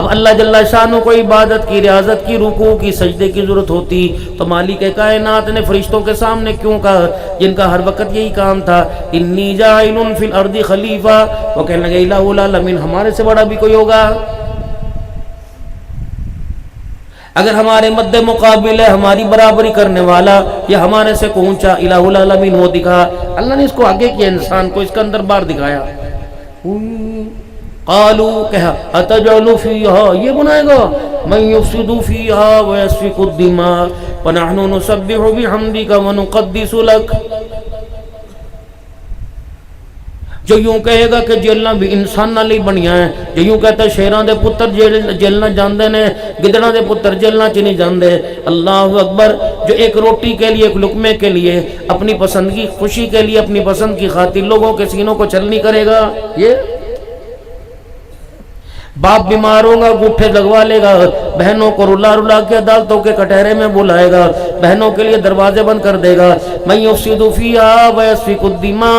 اب اللہ جل شانہ کو عبادت کی، ریاضت کی، رکوع کی، سجدے کی ضرورت ہوتی تو مالک کائنات نے فرشتوں کے سامنے کیوں کہا، جن کا ہر وقت یہی کام تھا، انی جاعل فی الارض خلیفہ، وہ کہنے لگے الہ العالمین ہمارے سے بڑا بھی کوئی ہوگا؟ اگر ہمارے مد مقابل ہے ہماری برابری کرنے والا یا ہمارے سے کو اونچا الہ العالمین وہ دکھا، اللہ نے اس کو آگے کیا، انسان کو اس کا اندر بار دکھایا۔ قالوا کہا اتجعل فیہا، یہ بنائے گا من یفسد فیہا ویسفک الدماء ونحن نسبح بحمدک ونقدس لک، جو یوں کہے گا کہ جیلنا بھی انسان نہ لی بنیا ہے، جو یوں کہتا ہے شیران دے پتر جیلنا جاندے نے، گدڑاں دے پتر جیلنا چنی جاندے، اللہ اکبر، جو ایک روٹی کے لیے، ایک لقمے کے لیے، اپنی پسند کی خوشی کے لیے، اپنی پسند کی خاطر لوگوں کے سینوں کو چھلنی کرے گا، یہ باپ بیمار ہوگا گوٹھے لگوا لے گا، بہنوں کو رلا رلا کے عدالتوں کے کٹہرے میں بلائے گا، بہنوں کے لیے دروازے بند کر دے گا، من یفسد فیہا ویسفک الدماء،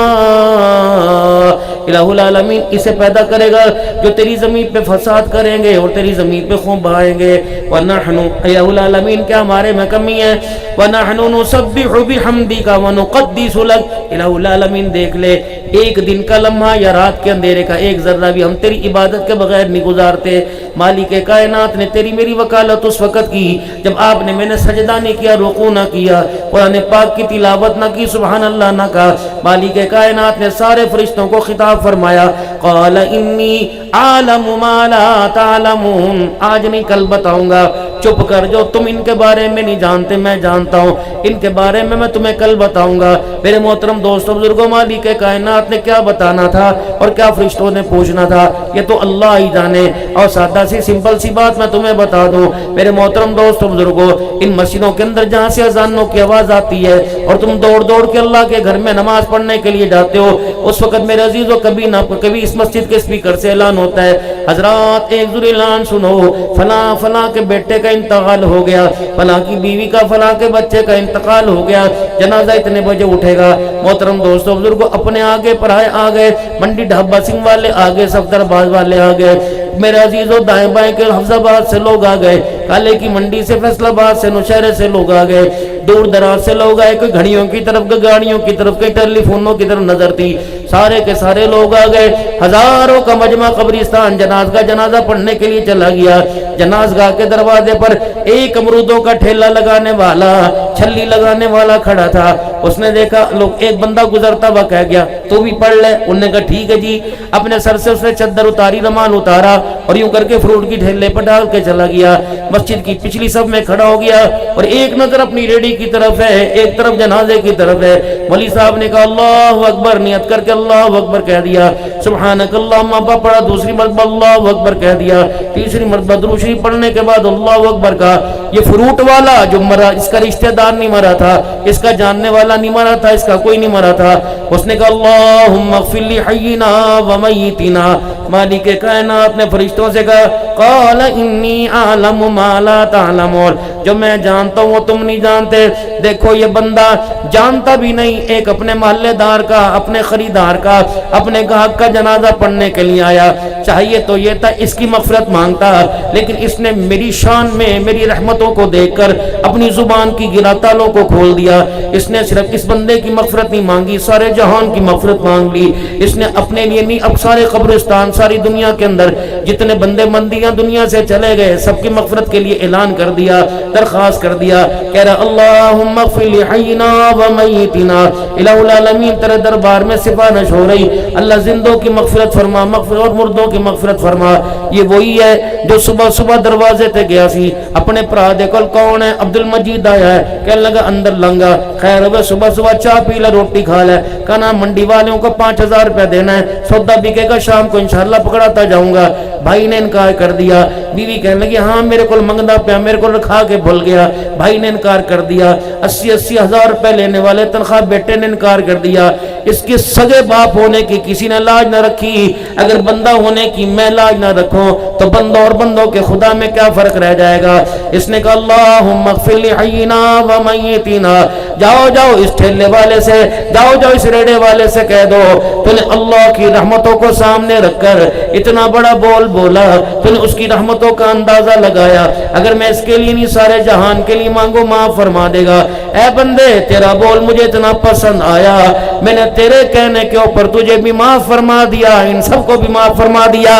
الہ العالمین اسے پیدا کرے گا جو تیری زمین پہ فساد کریں گے اور تیری زمین پہ خون بہائیں گے، ونحن، الہ العالمین کیا ہمارے میں کمی ہے، ونحن نسبح بحمدک ونقدس لک، الہ العالمین دیکھ لے ایک دن کا لمحہ یا رات کے اندھیرے کا ایک ذرہ بھی ہم تیری عبادت کے بغیر نہیں گزارتے۔ مالک کائنات نے تیری میری وکالت اس وقت کی جب آپ نے میں نے سجدہ نہیں کیا، رکوع نہ کیا، قرآن پاک کی تلاوت نہ کی، سبحان اللہ نہ کہا، مالک کائنات نے سارے فرشتوں کو خطاب فرمایا، قال انی عالم ما لا تعلمون، آج نہیں کل بتاؤں گا، چپ کر جو تم ان کے بارے میں نہیں جانتے میں جانتا ہوں، ان کے بارے میں تمہیں کل بتاؤں گا۔ میرے محترم دوستوں بزرگوں، مالک کائنات نے کیا بتانا تھا اور کیا فرشتوں نے پوچھنا تھا یہ تو اللہ ہی جانے، اور سادہ سی سمپل سی بات میں تمہیں بتا دوں میرے محترم دوستوں بزرگوں، ان مسجدوں کے اندر جہاں سے اذانوں کی آواز آتی ہے اور تم دوڑ دوڑ کے اللہ کے گھر میں نماز پڑھنے کے لیے جاتے ہو، اس وقت میرے عزیزوں کبھی اس مسجد کے اسپیکر سے اعلان ہوتا ہے، حضرات ایک ضرور اعلان سنو، فلاں فلاں کے بیٹے کا انتقال ہو گیا، فلاں کی بیوی کا، فلاں کے بچے کا انتقال ہو گیا، جنازہ اتنے بجے اٹھے گا۔ محترم دوستوں بزرگوں، اپنے آگے پڑھائے آگے، منڈی ڈھابا سنگھ والے آگے، صفدر باز والے آگے، میرے عزیزوں دائیں بائیں کے حفظ آباد سے لوگ آ گئے، کالے کی منڈی سے، فیصل آباد سے، نوشہرے سے لوگ آ گئے، دور دراز سے لوگ آئے، کوئی گھڑیوں کی طرف، کوئی گاڑیوں کی طرف، کوئی ٹیلی فونوں کی طرف نظر تھی، سارے کے سارے لوگ آ گئے، ہزاروں کا مجمع قبرستان جنازہ پڑھنے کے لیے چلا گیا۔ جنازگاہ کے دروازے پر ایک امرودوں کا ٹھیلا لگانے والا، چھلی لگانے والا کھڑا تھا، اس نے دیکھا لوگ، ایک بندہ گزرتا ہوا کہہ گیا تو بھی پڑھ لے، انہوں نے کہا ٹھیک ہے جی، اپنے سر سے اس نے چادر اتاری، رومال اتارا اور یوں کر کے فروٹ کی ٹھیلے پر ڈال کے چلا گیا، مسجد کی پچھلی صف میں کھڑا ہو گیا اور ایک نظر اپنی ریڑھی کی طرف ہے، ایک طرف جنازے کی طرف ہے۔ ولی صاحب نے کہا اللہ اکبر، نیت کر کے اللہ اکبر کہہ دیا، سبحانک اللہم پڑھا، دوسری مرتبہ اللہ اکبر کہہ دیا، تیسری مرتبہ درود شریف پڑھنے کے بعد اللہ اکبر کہا۔ یہ فروٹ والا جو مرا، اس کا رشتہ دار نہیں مرا تھا، اس کا جاننے والا نہیں مرا تھا، اس کا کوئی نہیں مرا تھا، اس نے کہا اللہم اغفر لحینا ومیتنا، مالک کائنات نے فرشتوں سے کہا قال انی اعلم ما لا تعلمون، جو میں جانتا ہوں وہ تم نہیں جانتے۔ دیکھو یہ بندہ جانتا بھی نہیں، ایک اپنے محلے دار کا، اپنے خریدار کا، اپنے گاہک کا جنازہ پڑھنے کے لیے آیا، چاہیے تو یہ تھا اس کی مغفرت مانگتا، لیکن اس نے میری شان میں میری رحمتوں کو دیکھ کر اپنی زبان کی گرا تالوں کو کھول دیا، اس نے صرف اس بندے کی مغفرت نہیں مانگی، سارے جہان کی مغفرت مانگ لی، اس نے اپنے لیے نہیں، اب سارے قبرستان، ساری دنیا کے اندر جتنے بندے مندیاں دنیا سے چلے گئے سب کی مغفرت کے لیے اعلان کر دیا، درخواست کر دیا، کہہ رہا اللہم اغفر لحینا ومیتنا، الہ العالمین تیرے دربار میں سفارش ہو رہی، اللہ زندوں کی مغفرت فرما، مغفرت اور مردوں کی مغفرت فرما۔ یہ وہی ہے جو صبح صبح دروازے تے گیا سی، اپنے پرا دیکھل کون ہے، عبد المجید آیا ہے، کہنے لگا اندر لنگا، خیر ہوگا صبح صبح چاہ پی لے، روٹی کھا لے، کہنا منڈی والوں کو 5000 روپے دینا ہے، سودا بکے گا شام کو انشاءاللہ پکڑاتا جاؤں گا۔ بھائی نے انکار کر دیا، بیوی کہنے لگی ہاں میرے کو منگنا پیا، میرے کو رکھا کے بھول گیا، بھائی نے انکار کر دیا، 80 ہزار روپے لینے والے تنخواہ بیٹے نے انکار کر دیا، اس کے سگے باپ ہونے کی کسی نے لاج نہ رکھی، اگر بندہ ہونے کی میں لاج نہ رکھوں تو بندوں اور بندوں کے خدا میں کیا فرق رہ جائے گا۔ اس نے کہا اللہم اغفر لحینا ومیتنا، جاؤ جاؤ اس ٹھیلے والے سے، جاؤ جاؤ اس ریڑے والے سے کہہ دو تو نے اللہ کی رحمتوں کو سامنے رکھ کر اتنا بڑا بول بولا، تو نے اس کی رحمتوں کا اندازہ لگایا، اگر میں اس کے لیے نہیں سارے جہان کے لیے مانگو معاف فرما دے گا۔ اے بندے تیرا بول مجھے اتنا پسند آیا، میں نے تیرے کہنے کے اوپر تجھے بھی معاف فرما دیا، ان سب کو بھی معاف فرما دیا۔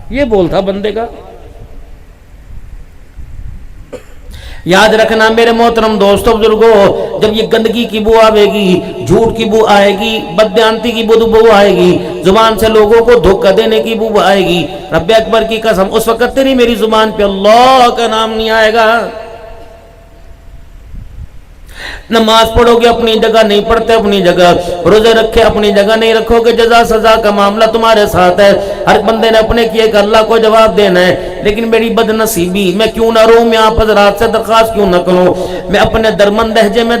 یہ بول تھا بندے کا۔ یاد رکھنا میرے محترم دوستو بزرگوں، جب یہ گندگی کی بو آئے گی، جھوٹ کی بو آئے گی، بددیانتی کی بو آئے گی، زبان سے لوگوں کو دھوکہ دینے کی بو آئے گی، رب اکبر کی قسم اس وقت تیری میری زبان پہ اللہ کا نام نہیں آئے گا۔ نماز پڑھو گے اپنی جگہ نہیں پڑھتے اپنی جگہ، روزے رکھے اپنی جگہ نہیں رکھو گے، جزا سزا کا معاملہ تمہارے ساتھ ہے، ہر بندے نے اپنے کیے کہ اللہ کو جواب دینا ہے۔ لیکن میری بد نصیبی، میں کیوں نہ روؤں، میں آپ حضرات سے درخواست کیوں نہ کروں، میں اپنے درمند لہجے میں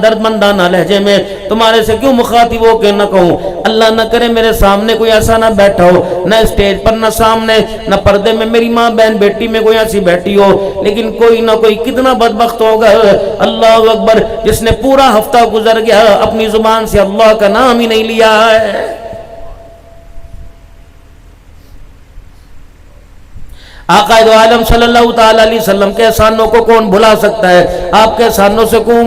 دردمندانہ لہجے میں تمہارے سے کیوں مخاطب ہو کے نہ کہوں۔ اللہ نہ کرے میرے سامنے کوئی ایسا نہ بیٹھا ہو، نہ اسٹیج پر نہ سامنے نہ پردے میں میری ماں بہن بیٹی میں کوئی ایسی بیٹھی ہو، لیکن کوئی نہ کوئی کتنا بدبخت ہوگا اللہ اکبر جس نے پورا ہفتہ گزر گیا اپنی زبان سے اللہ کا نام ہی نہیں لیا ہے۔ آقا دو عالم صلی اللہ تعالی علیہ وسلم کے احسانوں کو کون بھلا سکتا ہے، آپ کے احسانوں سے کون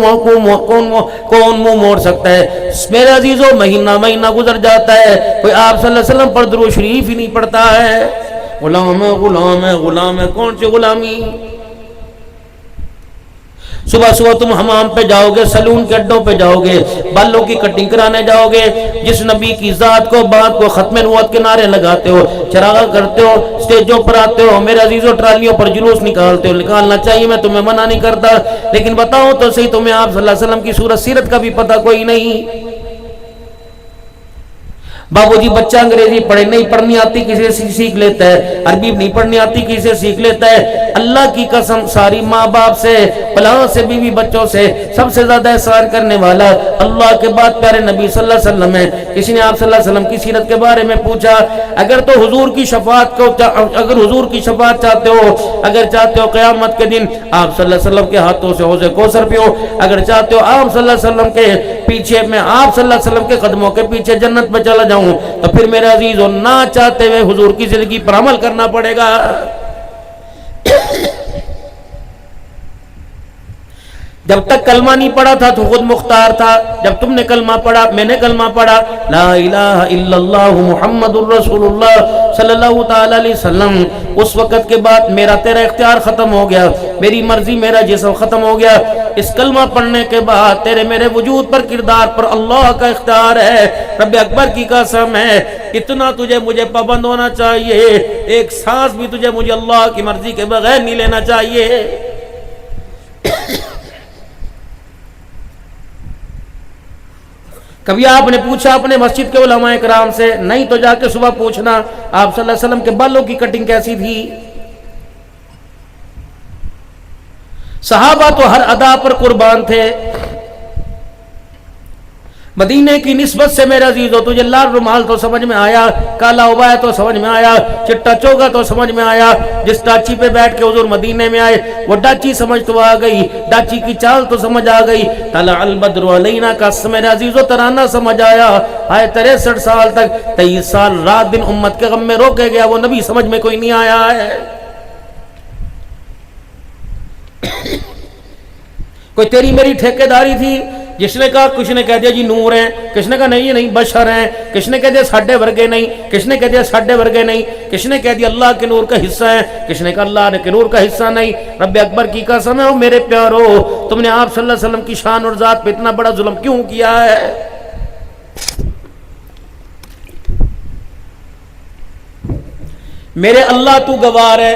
منہ موڑ سکتا ہے۔ میرے عزیزو مہینہ گزر جاتا ہے، کوئی آپ صلی اللہ علیہ وسلم پر درود شریف ہی نہیں پڑھتا ہے۔ غلام ہے غلام ہے غلام ہے، کون سی غلامی؟ صبح صبح تم حمام پہ جاؤ گے، سلون کے اڈوں پہ جاؤ گے، بالوں کی کٹنگ کرانے جاؤ گے، جس نبی کی ذات کو بات کو ختم نبوت کے نعرے لگاتے ہو، چراغ کرتے ہو، سٹیجوں پر آتے ہو، میرے عزیزوں ٹرالیوں پر جلوس نکالتے ہو، نکالنا چاہیے، میں تمہیں منع نہیں کرتا، لیکن بتاؤ تو صحیح تمہیں آپ صلی اللہ علیہ وسلم کی سورت سیرت کا بھی پتہ کوئی نہیں۔ بابو جی بچہ انگریزی پڑھے نہیں پڑھنی آتی کسی سے سیکھ لیتا ہے، عربی نہیں پڑھنی آتی کسی سے سیکھ لیتا ہے۔ اللہ کی قسم ساری ماں باپ سے، پلاؤں سے، بیوی بچوں سے سب سے زیادہ احسان کرنے والا اللہ کے بعد پیارے نبی صلی اللہ علیہ وسلم ہے۔ کسی نے آپ صلی اللہ علیہ وسلم کی سیرت کے بارے میں پوچھا، اگر تو حضور کی شفاعت کو اگر حضور کی شفاعت چاہتے ہو، اگر چاہتے ہو قیامت کے دن آپ صلی اللہ علیہ وسلم کے ہاتھوں سے حوض کوثر پیو، اگر چاہتے ہو آپ صلی اللہ علیہ وسلم کے پیچھے میں آپ صلی اللہ علیہ وسلم کے قدموں کے پیچھے جنت میں چلا جاؤں، تو پھر میرے عزیزو نہ چاہتے ہوئے حضور کی زندگی پر عمل کرنا پڑے گا۔ جب تک کلمہ نہیں پڑھا تھا تو خود مختار تھا، جب تم نے کلمہ پڑھا، میں نے کلمہ پڑھا، لا الہ الا اللہ محمد الرسول اللہ صلی اللہ تعالی علیہ وسلم، اس وقت کے بعد میرا تیرا اختیار ختم ہو گیا، میری مرضی میرا جسم ختم ہو گیا۔ اس کلمہ پڑھنے کے بعد تیرے میرے وجود پر کردار پر اللہ کا اختیار ہے۔ رب اکبر کی قسم ہے اتنا تجھے مجھے پابند ہونا چاہیے، ایک سانس بھی تجھے مجھے اللہ کی مرضی کے بغیر نہیں لینا چاہیے۔ کبھی آپ نے پوچھا اپنے مسجد کے علماء کرام سے؟ نہیں تو جا کے صبح پوچھنا آپ صلی اللہ علیہ وسلم کے بالوں کی کٹنگ کیسی تھی۔ صحابہ تو ہر ادا پر قربان تھے۔ مدینے کی نسبت سے میرے عزیزو تجھے لال رومال تو سمجھ میں آیا، کالا عبایا تو سمجھ میں آیا، چٹا چوگا تو سمجھ میں آیا، جس ڈاچی پہ بیٹھ کے حضور مدینے میں آئے وہ ڈاچی سمجھ تو آ گئی، ڈاچی کی چال تو سمجھ آ گئی، طلع البدر علینا کا میرے عزیزو ترانہ سمجھ آیا۔ آئے 63 سال تک 23 سال رات دن امت کے غم میں روکے گیا وہ نبی سمجھ میں کوئی نہیں آیا ہے۔ کوئی تیری میری ٹھیکیداری تھی؟ جس نے کہا، کچھ نے کہہ دیا جی نور ہیں، کس نے کہا نہیں یہ نہیں بشر ہیں، کس نے کہہ دیا ساڈے ورگے نہیں، کس نے کہہ دیا ساڈے ورگے نہیں، کس نے کہہ دیا اللہ کے نور کا حصہ ہے، کس نے کہا اللہ کے نور کا حصہ نہیں۔ رب اکبر کی قسم ہے او میرے پیارو، تم نے آپ صلی اللہ علیہ وسلم کی شان اور ذات پہ اتنا بڑا ظلم کیوں کیا ہے؟ میرے اللہ تو گوار ہے،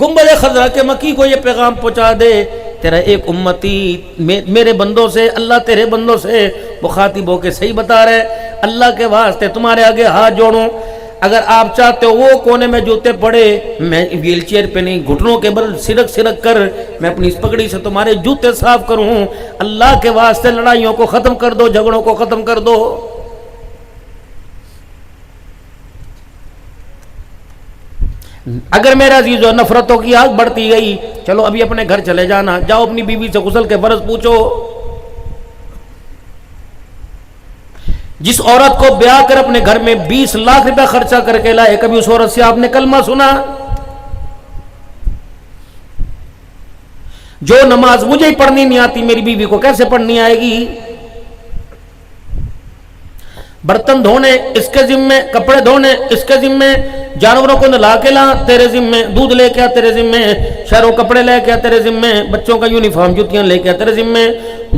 گنبد خضرا کے مکی کو یہ پیغام پہنچا دے، تیرا ایک امتی میرے بندوں سے، اللہ تیرے بندوں سے مخاطب ہو کے صحیح بتا رہے، اللہ کے واسطے تمہارے آگے ہاتھ جوڑوں، اگر آپ چاہتے ہو وہ کونے میں جوتے پڑے، میں ویل چیئر پہ نہیں گھٹنوں کے بل سرک کر میں اپنی اس پگڑی سے تمہارے جوتے صاف کروں، اللہ کے واسطے لڑائیوں کو ختم کر دو، جھگڑوں کو ختم کر دو۔ اگر میرا عزیز و نفرتوں کی آگ بڑھتی گئی، چلو ابھی اپنے گھر چلے جانا، جاؤ اپنی بیوی سے غسل کے فرض پوچھو۔ جس عورت کو بیاہ کر اپنے گھر میں 20 لاکھ روپے خرچہ کر کے لائے، کبھی اس عورت سے آپ نے کلمہ سنا؟ جو نماز مجھے ہی پڑھنی نہیں آتی، میری بیوی کو کیسے پڑھنی آئے گی؟ برتن دھونے اس کے ذمے، کپڑے دھونے اس کے ذمے، جانوروں کو نلا کے لا تیرے ذمے، دودھ لے کے آ تیرے ذمے، شہروں کپڑے لے کے آ تیرے ذمے، بچوں کا یونیفارم جوتیاں لے کے آ تیرے ذمے،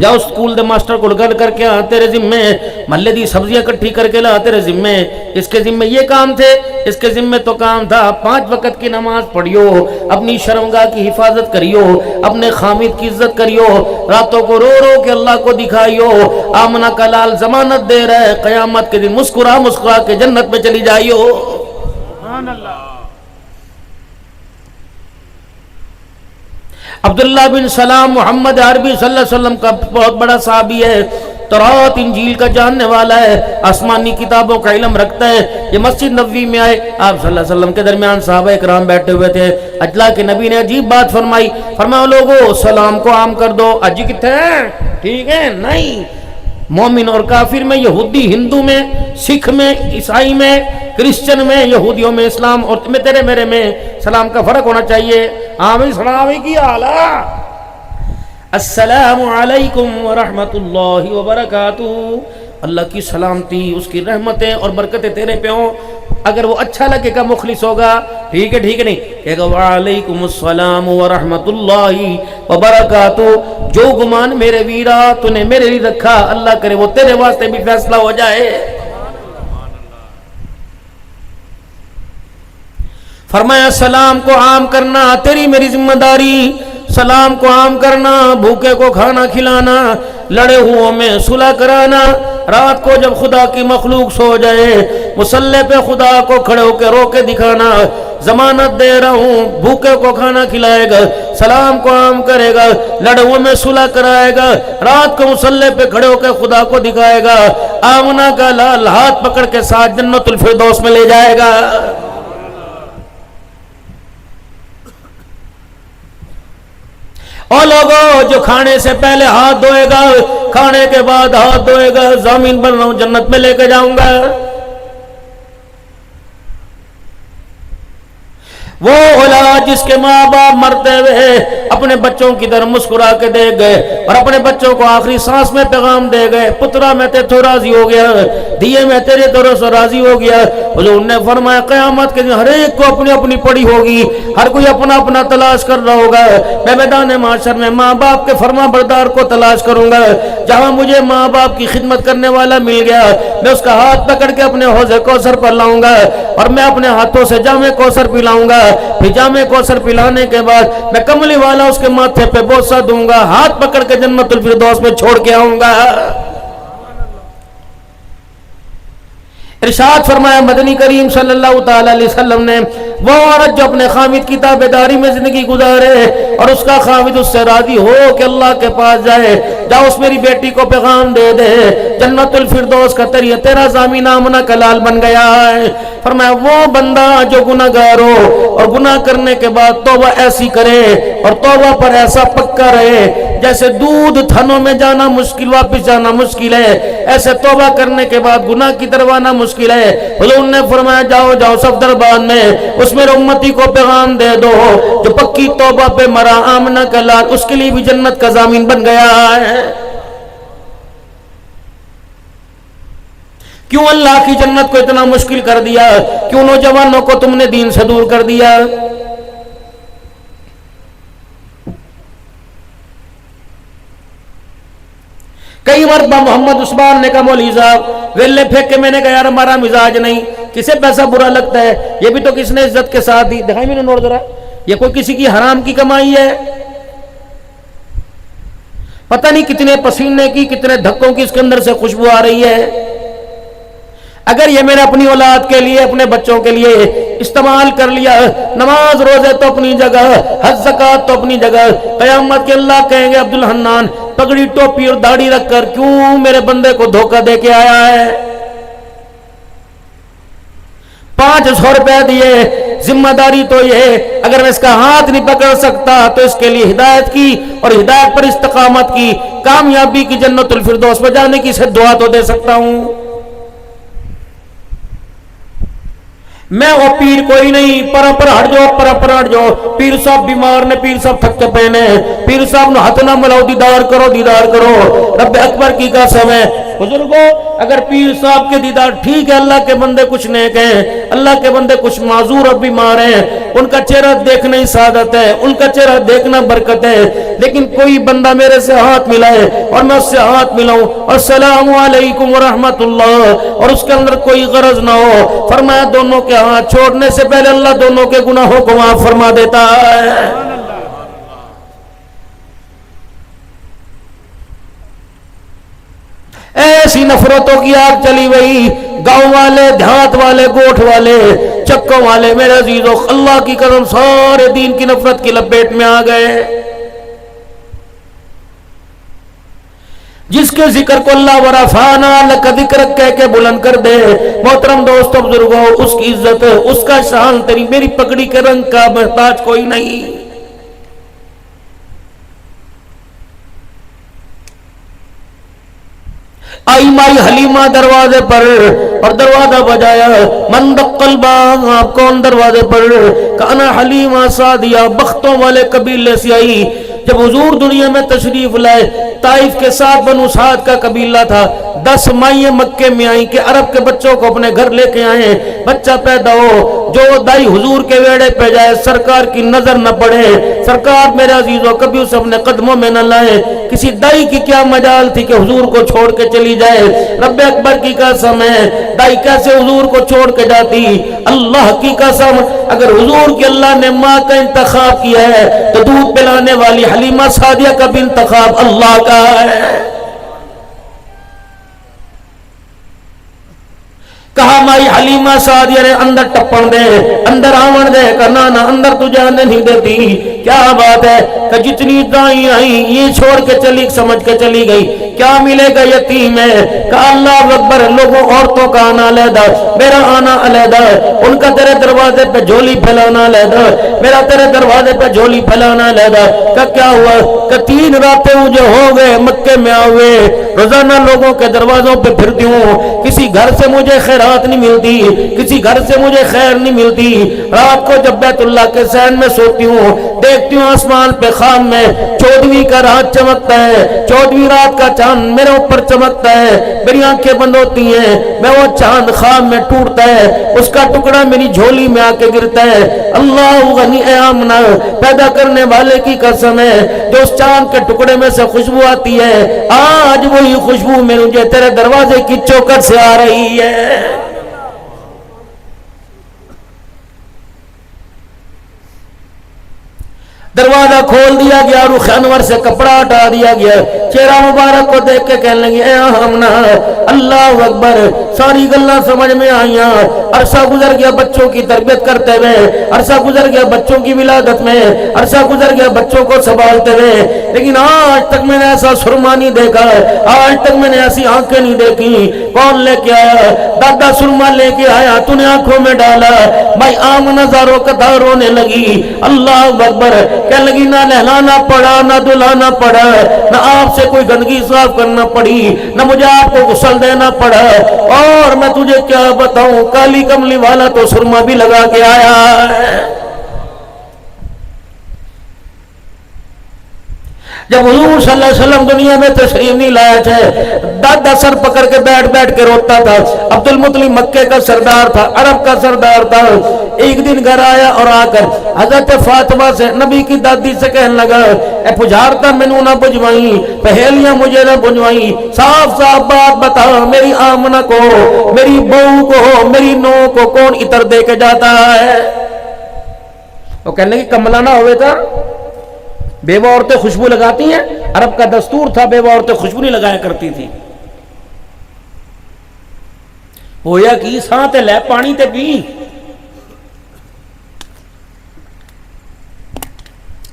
جاؤ اسکول دے ماسٹر کو گل کر کے آ تیرے ذمے، محلے دی سبزیاں کٹھی کر کے لا تیرے ذمے۔ اس کے ذمے یہ کام تھے، اس کے ذمے تو کام تھا 5 وقت کی نماز پڑھیو، اپنی شرمگاہ کی حفاظت کریو، اپنے خامد کی عزت کریو، راتوں کو رو رو کے اللہ کو دکھائیو۔ آمنہ کا لال ضمانت دے رہے، قیامت کے دن مسکرا مسکرا کے جنت میں چلی جائیو۔ سبحان اللہ۔ عبداللہ بن سلام محمد عربی صلی اللہ علیہ وسلم کا بہت بڑا صحابی ہے، تورات انجیل کا جاننے والا ہے، آسمانی کتابوں کا علم رکھتا ہے۔ یہ مسجد نبوی میں آئے، آپ صلی اللہ علیہ وسلم کے درمیان صحابہ اکرام بیٹھے ہوئے تھے۔ اللہ کے نبی نے عجیب بات فرمائی، فرمایا لوگو سلام کو عام کر دو۔ اجی کتنے ہیں؟ ٹھیک ہے؟ نہیں، مومن اور کافر میں، یہودی ہندو میں، سکھ میں، عیسائی میں، کرسچن میں، یہودیوں میں، اسلام اور میں تیرے میرے میں سلام کا فرق ہونا چاہیے۔ آمین سلام کی آلہ، السلام علیکم ورحمت اللہ وبرکاتہ، اللہ کی سلامتی، اس کی رحمتیں اور برکتیں تیرے پہ ہوں۔ اگر وہ اچھا لگے گا مخلص ہوگا، ٹھیک ہے ٹھیک ہے، نہیں کہے گا وعلیکم السلام ورحمت اللہ وبرکاتہ۔ جو گمان میرے ویرا تو نے میرے لیے رکھا، اللہ کرے وہ تیرے واسطے بھی فیصلہ ہو جائے۔ فرمایا سلام کو عام کرنا تیری میری ذمہ داری، سلام کو عام کرنا، بھوکے کو کھانا کھلانا، لڑے ہوں میں صلح کرانا۔ رات کو جب خدا کی مخلوق سو جائے، مصلی پہ خدا کو کھڑے ہو کے رو کے دکھانا، ضمانت دے رہا ہوں بھوکے کو کھانا کھلائے گا، سلام کو عام کرے گا، لڑے ہوں میں صلح کرائے گا، رات کو مصلی پہ کھڑے ہو کے خدا کو دکھائے گا، آمنہ کا لال ہاتھ پکڑ کے ساتھ جنت الفردوس میں لے جائے گا۔ اور لوگوں جو کھانے سے پہلے ہاتھ دھوئے گا، کھانے کے بعد ہاتھ دھوئے گا، ضامن بن رہا ہوں جنت میں لے کے جاؤں گا۔ وہ اولاد جس کے ماں باپ مرتے ہوئے اپنے بچوں کی طرف مسکرا کے دیکھ گئے اور اپنے بچوں کو آخری سانس میں پیغام دے گئے، پترا میں تے تو راضی ہو گیا، دیے میں تیرے طرف سے راضی ہو گیا۔ حضور نے فرمایا قیامت کے دن ہر ایک کو اپنی اپنی پڑی ہوگی، ہر کوئی اپنا اپنا تلاش کر رہا ہوگا۔ میں میدان محشر میں ماں باپ کے فرما بردار کو تلاش کروں گا۔ جہاں مجھے ماں باپ کی خدمت کرنے والا مل گیا، میں اس کا ہاتھ پکڑ کے اپنے حوض کوثر پر لاؤں گا اور میں اپنے ہاتھوں سے جام کوثر پلاؤں گا۔ پھر جام کوثر پلانے کے بعد میں کملی والا اس کے ماتھے پہ بوسہ دوں گا، ہاتھ پکڑ کے جنت الفردوس میں چھوڑ کے آؤں گا۔ ارشاد فرمایا مدنی کریم صلی اللہ تعالی علیہ وسلم نے، وہ عورت جو اپنے خامد کی تابعداری میں زندگی گزارے اور اس کا خامد اس سے راضی ہو کہ اللہ کے پاس جائے، جاؤ اس میری بیٹی کو پیغام دے دے جنت الفردوس کا تیرا ضامن آمنہ کا لال بن گیا ہے۔ فرمایا وہ بندہ جو گناہ گار ہو اور گناہ کرنے کے بعد توبہ ایسی کرے اور توبہ پر ایسا پکا رہے جیسے دودھ تھنوں میں جانا مشکل واپس جانا مشکل ہے، ایسے توبہ کرنے کے بعد گناہ کی طرف آنا مشکل ہے۔ حضور نے فرمایا جاؤ صفدرباد میں اس میرے امتی کو پیغام دے دو جو پکی توبہ پہ مرا آمنہ کا لال اس کے لیے بھی جنت کا ضامن بن گیا ہے۔ کیوں اللہ کی جنت کو اتنا مشکل کر دیا؟ کیوں نوجوانوں کو تم نے دین سے دور کر دیا؟ کئی مرتبہ محمد عثمان نے کہا مولوی صاحب ویلے پھینک کے، میں نے کہا یار ہمارا مزاج نہیں، کسے پیسہ برا لگتا ہے، یہ بھی تو کس نے عزت کے ساتھ دی، دکھائی میں نے نوٹ ذرا، یہ کوئی کسی کی حرام کی کمائی ہے؟ پتہ نہیں کتنے پسینے کی کتنے دھکوں کی اس کے اندر سے خوشبو آ رہی ہے۔ اگر یہ میں نے اپنی اولاد کے لیے اپنے بچوں کے لیے استعمال کر لیا، نماز روزے تو اپنی جگہ، حج زکات تو اپنی جگہ، قیامت کے اللہ کہیں گے عبدالحنان پگڑی ٹوپی اور داڑھی رکھ کر کیوں میرے بندے کو دھوکہ دے کے آیا ہے؟ 500 روپے دیے، ذمہ داری تو یہ ہے اگر میں اس کا ہاتھ نہیں پکڑ سکتا تو اس کے لیے ہدایت کی اور ہدایت پر استقامت کی کامیابی کی جنت الفردوس میں جانے کی سے دعا تو دے سکتا ہوں. میں وہ پیر کوئی نہیں پر ہٹ جاؤ پیر صاحب بیمار نے پیر صاحب تھک کے پہنے پیر صاحب نے ہاتھ نہ ملاؤ دیدار کرو رب اکبر کی قسم ہے بزرگوں اگر پیر صاحب کے دیدار ٹھیک ہے اللہ کے بندے کچھ نیک ہیں اللہ کے بندے کچھ معذور اور بیمار ہیں ان کا چہرہ دیکھنا ہی سعادت ہے ان کا چہرہ دیکھنا برکت ہے لیکن کوئی بندہ میرے سے ہاتھ ملائے اور میں اس سے ہاتھ ملاؤں اور السلام علیکم ورحمت اللہ اور اس کے اندر کوئی غرض نہ ہو فرمایا دونوں کے ہاتھ چھوڑنے سے پہلے اللہ دونوں کے گناہوں کو معاف فرما دیتا ہے. ایسی نفرتوں کی آگ چلی گئی گاؤں والے دیہات والے گوٹھ والے چکوں والے میرے عزیزوں اللہ کی قسم سارے دین کی نفرت کی لپیٹ میں آ گئے. جس کے ذکر کو اللہ ورفعنا لک ذکرک کہہ کے بلند کر دے محترم دوستو بزرگوں اس کی عزت اس کا شان تیری میری پگڑی کے رنگ کا محتاج کوئی نہیں. آئی مائی حلیمہ دروازے پر اور دروازہ بجایا من دق الباب آپ کون دروازے پر کانا حلیمہ سعدیہ بختوں والے قبیلے سے آئی. جب حضور دنیا میں تشریف لائے طائف کے ساتھ بنو سعد کا قبیلہ تھا 10 مائیں مکے میں آئیں کہ عرب کے بچوں کو اپنے گھر لے کے آئیں بچہ پیدا ہو جو دائی حضور کے ویڑے پہ جائے سرکار کی نظر نہ پڑے. سرکار میرے عزیزوں کبھی اسے اپنے قدموں میں نہ لائے. کسی دائی کی کیا مجال تھی کہ حضور کو چھوڑ کے چلی جائے. رب اکبر کی قسم ہے دائی کیسے حضور کو چھوڑ کے جاتی. اللہ کی قسم اگر حضور کی اللہ نے ماں کا انتخاب کیا ہے تو دودھ پلانے والی حلیمہ سعدیہ کا بھی انتخاب اللہ کا ہے. کہا مائی حلیمہ سعدیہ نے اندر ٹپن دے اندر آون دے کہنا نہ اندر تو جانے نہیں دیتی. کیا بات ہے کہ جتنی دائیں آئیں یہ چھوڑ کے چلی سمجھ کے چلی گئی کیا ملے گا یتیم ہے. کہا اللہ اکبر لوگوں عورتوں کا آنا علیحدہ میرا آنا علیحدہ ان کا تیرے دروازے پہ جھولی پھیلانا علیحدہ میرا تیرے دروازے پہ جھولی پھیلانا علیحدہ. کہ کیا ہوا کہ 3 راتیں مجھے ہو گئے مکے میں آوے روزانہ لوگوں کے دروازوں پہ پھرتی ہوں کسی گھر سے مجھے خیرات نہیں ملتی کسی گھر سے مجھے خیر نہیں ملتی. رات کو جب بیت اللہ کے سین میں سوتی ہوں دیکھتی ہوں آسمان پہ خام میں 14ویں کا رات چمکتا ہے 14ویں رات کا چاند میرے اوپر چمکتا ہے میری آنکھیں بند ہوتی ہیں میں وہ چاند خام میں ٹوٹتا ہے اس کا ٹکڑا میری جھولی میں آ کے گرتا ہے. اللہ غنی اے آمنہ پیدا کرنے والے کی قسم ہے جو اس چاند کے ٹکڑے میں سے خوشبو آتی ہے آج وہی خوشبو مجھے تیرے دروازے کی چوکٹ سے آ رہی ہے. دروازہ کھول دیا گیا رخ انور سے کپڑا ہٹا دیا گیا چہرہ مبارک کو دیکھ کے کہنے لگے اے ہمنا اللہ اکبر ساری گلاں سمجھ میں آئیاں. عرصہ گزر گیا بچوں کی تربیت کرتے ہوئے عرصہ گزر گیا بچوں کی ولادت میں عرصہ گزر گیا بچوں کو سنبھالتے ہوئے لیکن آج تک میں نے ایسا سرما نہیں دیکھا آج تک میں نے ایسی آنکھیں نہیں دیکھی. کون لے کے آیا دادا سرما لے کے آیا تو نے آنکھوں میں ڈالا. بھائی آمنہ زاروں کا رونے لگی. اللہ اکبر کہنے لگی نہ نہلانا پڑا نہ دھلانا پڑا نہ آپ سے کوئی گندگی صاف کرنا پڑی نہ مجھے آپ کو غسل دینا پڑا اور میں تجھے کیا بتاؤں کالی کملی والا تو سرما بھی لگا کے آیا ہے. جب حضور صلی اللہ علیہ وسلم دنیا میں تشریف نہیں لائے تھے دادا سر پکڑ کے بیٹھ کے روتا تھا. عبد المطلب مکے کا سردار تھا عرب کا سردار تھا. ایک دن گھر آیا اور آ کر حضرت فاطمہ سے نبی کی دادی سے کہنے لگا اے پجارتا مینوں نہ بجوائیں پہیلیاں مجھے نہ بجوائیں صاف صاف بات بتا میری آمنہ کو میری بہو کو میری نو کو کون عطر دے کے جاتا ہے. وہ کہنے کی کملا نہ ہوئے تھا بیوہ عورتیں خوشبو لگاتی ہیں عرب کا دستور تھا بیوہ عورتیں خوشبو نہیں لگایا کرتی تھی. ہویا کی سانتے لے پانی تے پی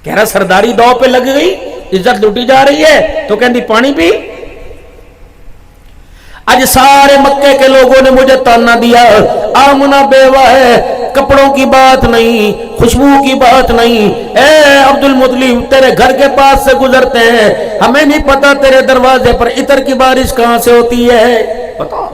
کہہ رہا سرداری دو پہ لگ گئی عزت لوٹی جا رہی ہے تو کہندی پانی پی. آج سارے مکے کے لوگوں نے مجھے تانا دیا آمنہ بیوہ ہے کپڑوں کی بات نہیں، خوشبو کی بات نہیں، اے عبد المطلب تیرے گھر کے پاس سے گزرتے ہیں، ہمیں نہیں پتا تیرے دروازے پر عطر کی بارش کہاں سے ہوتی ہے، پتا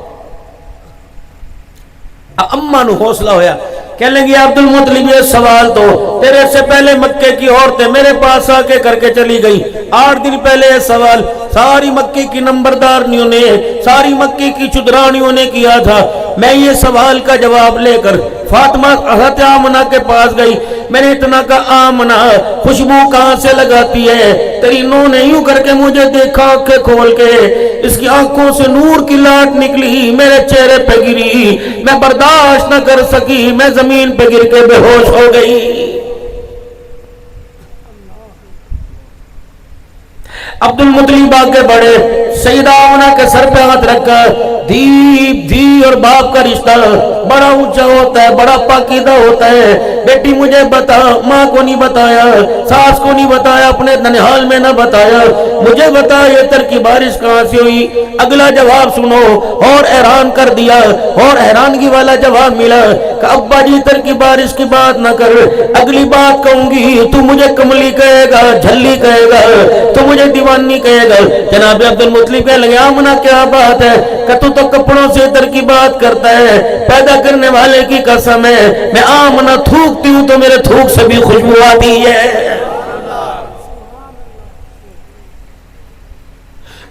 اماں نو حوصلہ ہویا، کہنے لگی عبد المطلب یہ سوال تو تیرے سے پہلے مکے کی عورتیں میرے پاس آ کے کر کے چلی گئی، 8 دن پہلے یہ سوال ساری مکے کی نمبردارنیوں نے، ساری مکے کی چدرانیوں نے کیا تھا، میں یہ سوال کا جواب لے کر فاطمہ حضرت آمنہ کے پاس گئی، میں نے اتنا کہا آمنہ خوشبو کہاں سے لگاتی ہے؟ تیری نو نے یوں کر کے مجھے دیکھا آنکھیں کھول کے، اس کی آنکھوں سے نور کی لاٹ نکلی، میرے چہرے پہ گری، میں برداشت نہ کر سکی، میں زمین پہ گر کے بے ہوش ہو گئی۔ عبد المطلب آگے بڑھے، سیدہ آمنہ کے سر پہ ہاتھ رکھا، دھی اور باپ کا رشتہ بڑا اونچا ہوتا ہے، بڑا پاکیزہ ہوتا ہے، بیٹی مجھے بتا، ماں کو نہیں بتایا، ساس کو نہیں بتایا، اپنے ننھیال میں نہ بتایا، مجھے بتا یہ عطر کی بارش کہاں سے ہوئی؟ اگلا جواب سنو، اور حیران کر دیا، اور حیرانگی والا جواب ملا کہ ابا جی عطر کی بارش کی بات نہ کر، اگلی بات کہوں گی تو مجھے کملی کہے گا، جھلی کہے گا، تو مجھے دیوانی کہے گا۔ جناب عبد المطلب کہنے لگے آمنہ کیا بات ہے کہ تو کپڑوں سے عطر کی بات کرتا ہے، پیدا کرنے والے کی قسم ہے میں آمنہ تھوکتی ہوں تو میرے تھوک سے بھی خوشبو آتی ہے۔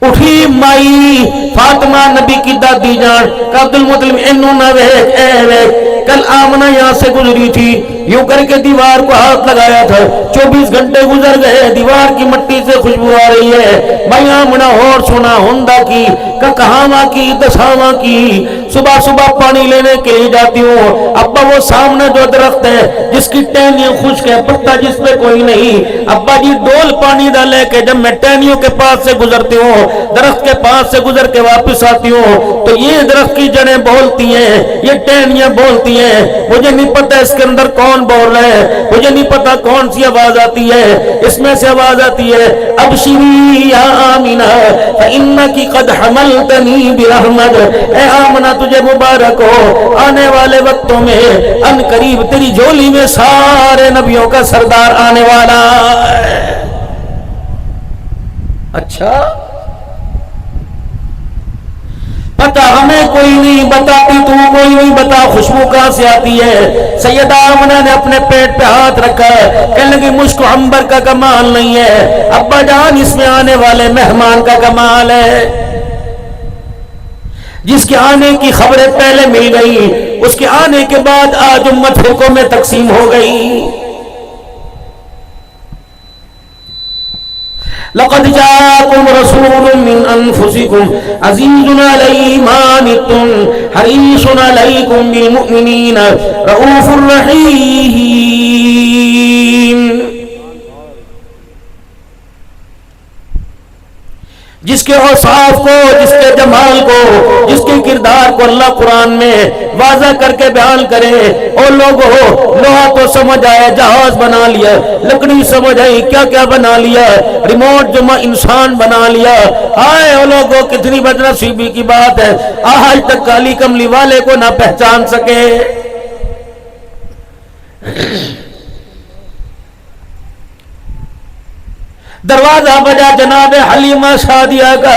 اٹھی مائی فاطمہ نبی کی دادی جان کہ عبد المطلب انہوں نہ ویک اے ویک، کل آمنہ یہاں سے گزری تھی، یوں کر کے دیوار کو ہاتھ لگایا تھا، 24 گھنٹے گزر گئے، دیوار کی مٹی سے خوشبو آ رہی ہے، میں آمنہ اور سنا ہندہ کی کہ کہاں کی دساواں کی، صبح صبح پانی لینے کے لیے جاتی ہوں، ابا وہ سامنے جو درخت ہے جس کی ٹہنیاں خشک ہے، پتا جس پہ کوئی نہیں، ابا جی ڈول پانی ڈالے کہ جب میں ٹہنیوں کے پاس سے گزرتی ہوں، درخت کے پاس سے گزر کے واپس آتی ہوں تو یہ درخت کی جڑیں بولتی ہیں، یہ ٹہنیاں بولتی ہیں، مجھے نہیں پتا اس کے اندر کون بول رہا ہے، مجھے نہیں پتا کون سی آواز آتی ہے، اس میں سے آواز آتی ہے ابشری یا آمنہ فإنکی قد حملتنی برحمت، اے آمنہ تجھے مبارک ہو، آنے والے وقتوں میں ان قریب تیری جھولی میں سارے نبیوں کا سردار آنے والا ہے۔ اچھا پتا ہمیں کوئی نہیں بتاتی، تو کوئی نہیں بتا خوشبو کہاں سے آتی ہے۔ سیدہ آمنہ نے اپنے پیٹ پہ ہاتھ رکھا، کہنے لگی مشک و عنبر کا کمال نہیں ہے ابا جان، اس میں آنے والے مہمان کا کمال ہے، جس کے آنے کی خبریں پہلے مل گئی، اس کے آنے کے بعد آج امت فرقوں میں تقسیم ہو گئی۔ لقد جاءكم رسول من انفسكم عزيز عليه ما عنتم حريص عليكم بالمؤمنين رؤوف رحيم، جس کے اوصاف کو، جس کے جمال کو، جس کے کردار کو اللہ قرآن میں واضح کر کے بیان کرے، اور لوگوں لوہا تو سمجھ آیا، جہاز بنا لیا، لکڑی سمجھ آئی، کیا کیا بنا لیا، ریموٹ جمع انسان بنا لیا، آئے او لوگوں کتنی بدنصیبی کی بات ہے آج تک کالی کملی والے کو نہ پہچان سکے۔ دروازہ بجا جناب حلیمہ سعدیہ کا،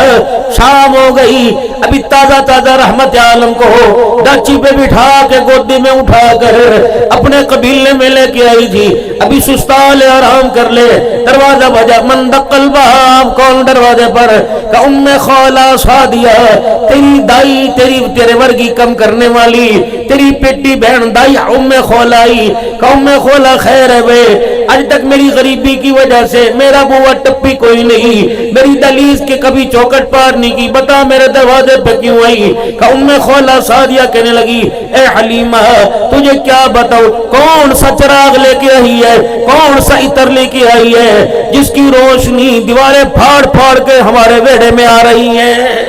شام ہو گئی، ابھی تازہ تازہ رحمت عالم کو ڈاچی پہ بٹھا کے گودی میں اٹھا کر اپنے قبیلے میں لے کے آئی تھی، ابھی سستا لے آرام کر لے، دروازہ بجا، من دق الباب، کون دروازے پر؟ کہ ام خولہ سعدیہ، تیری دائی، تیرے ورگی کم کرنے والی، تیری پیٹی بہن دائی ام خولہ آئی، کہ ام خولہ خیر ہے بے، آج تک میری غریبی کی وجہ سے میرا بوا ٹپی کوئی نہیں، میری دہلیز کے کبھی چوکٹ پار نہیں کی، بتا میرے دروازے پہ کیوں آئی؟ کہ ام خولہ سعدیہ کہنے لگی اے حلیمہ تجھے کیا بتاؤ، کون سا چراغ لے کے آئی ہے، کون سا عطر لے کے آئی ہے جس کی روشنی دیواریں پھاڑ پھاڑ کے ہمارے بیڑے میں آ رہی ہیں۔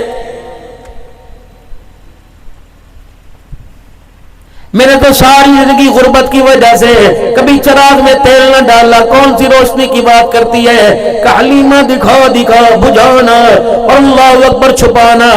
میں نے تو ساری زندگی غربت کی وجہ سے کبھی چراغ میں تیل نہ ڈالا، کون سی روشنی کی بات کرتی ہے کہ حلیمہ دکھا بجھانا اور اللہ اکبر چھپانا۔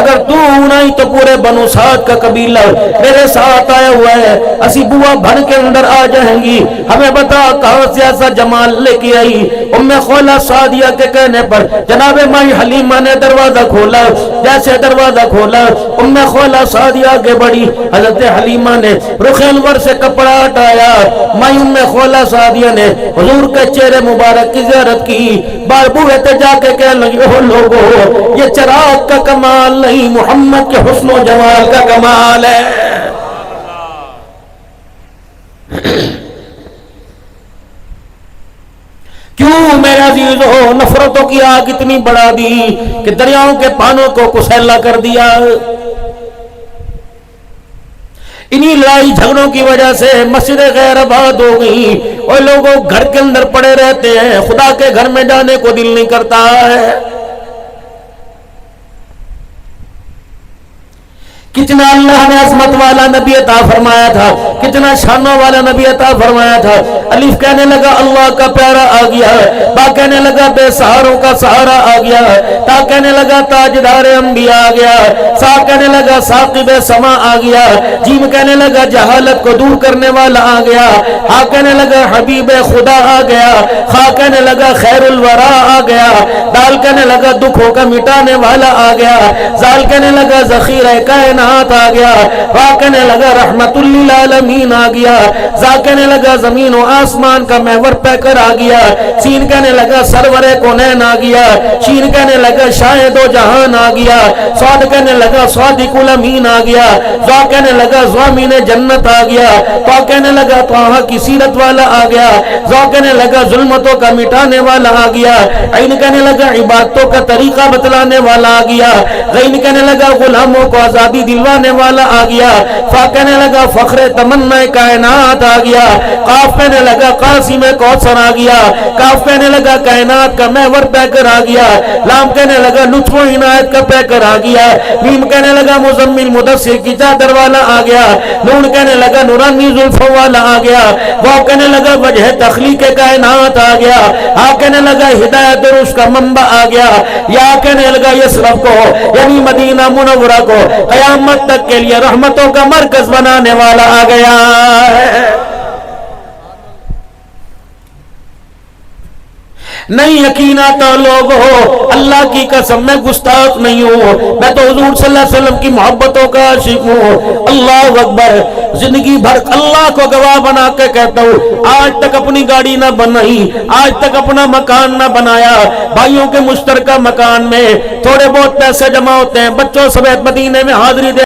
اگر تو نہیں تو پورے بنو سعد کا قبیلہ میرے ساتھ آیا ہوا ہے، اسی بوا بھر کے اندر آ جائیں گی، ہمیں بتا کہاں سے ایسا جمال لے کے آئی۔ ام خولہ سعدیہ کے کہنے پر جناب مائی حلیمہ نے دروازہ کھولا، جیسے دروازہ کھولا ام خولہ سعدیہ کے بڑی حضرت حلیمہ نے رخ انور سے کپڑا ہٹایا، مائی ام خولہ سعدیہ نے حضور کے چہرے مبارک کی زیارت کی، بار بوئے تے جا کے کہنے لگی او لوگو یہ چراغ کا کمال نہیں، محمد کے حسن و جمال کا کمال ہے۔ کیوں میرے عزیزو نفرتوں کی آگ اتنی بڑھا دی کہ دریاؤں کے پانوں کو کسیلا کر دیا؟ انہی لڑائی جھگڑوں کی وجہ سے مسجد غیر آباد ہو گئی اور لوگوں گھر کے اندر پڑے رہتے ہیں، خدا کے گھر میں جانے کو دل نہیں کرتا ہے۔ کتنا اللہ نے عظمت والا نبی عطا فرمایا تھا، کتنا شانوں والا نبی عطا فرمایا تھا۔ الف کہنے لگا اللہ کا پیارا آ گیا، با کہنے لگا بے سہاروں کا سہارا آ گیا، تا کہنے لگا تاجدار انبیاء آ گیا، سا کہنے لگا ثاقب سما آ گیا، جیم کہنے لگا جہالت کو دور کرنے والا آ گیا، ہا کہنے لگا حبیب خدا آ گیا، خا کہنے لگا خیر الورا آ گیا، دال کہنے لگا دکھوں کا مٹانے والا آ گیا، زال کہنے لگا ذخیرہ کائنات آ گیا، وا کہنے لگا رحمت للعالمین آ گیا، زا کہنے لگا زمین و آسمان کا محور پہ کر آ گیا، سین کہنے لگا سرور کونین آ گیا، شین کہنے لگا شاہد و جہان آ گیا، صاد کہنے لگا صادق الامین آ گیا، زا کہنے لگا ضامین جنت آ گیا، تو کہنے لگا طٰہٰ کی سیرت والا آ گیا، زا کہنے لگا ظلمتوں کا مٹانے والا آ گیا، عین کہنے لگا عبادتوں کا طریقہ بتلانے والا آ گیا، غین کہنے لگا غلاموں کو آزادی دلوانے والا آ گیا، فا کہنے لگا فخر تمنا کائنات آ گیا، قاف کہنے لگا قاسم کوثر آ گیا، کاف کہنے لگا کائنات کا محور پہ کر آ گیا، لام کہنے لگا لطف و عنایت کا پہ کر آ گیا، میم کہنے لگا مزمل مدثر کی چادر والا آ گیا، نون کہنے لگا نورانی زلفوں والا آ گیا، واو کہنے لگا وجہ تخلیق کائنات آ گیا، ہا کہنے لگا ہدایت اور اس کا منبع آ گیا، یا کہنے لگا یسرف کو یعنی مدینہ منورہ کو قیامت تک کے لیے رحمتوں کا مرکز بنانے والا آ گیا ہے۔ نہیں یقین آتا لوگ ہو، اللہ کی قسم میں گستاخ نہیں ہوں، میں تو حضور صلی اللہ علیہ وسلم کی محبتوں کا عاشق ہوں۔ اللہ اکبر، زندگی بھر اللہ کو گواہ بنا کے کہتا ہوں، آج تک اپنی گاڑی نہ بنائی، آج تک اپنا مکان نہ بنایا، بھائیوں کے مشترکہ مکان میں تھوڑے بہت پیسے جمع ہوتے ہیں، بچوں سمیت مدینے میں حاضری دے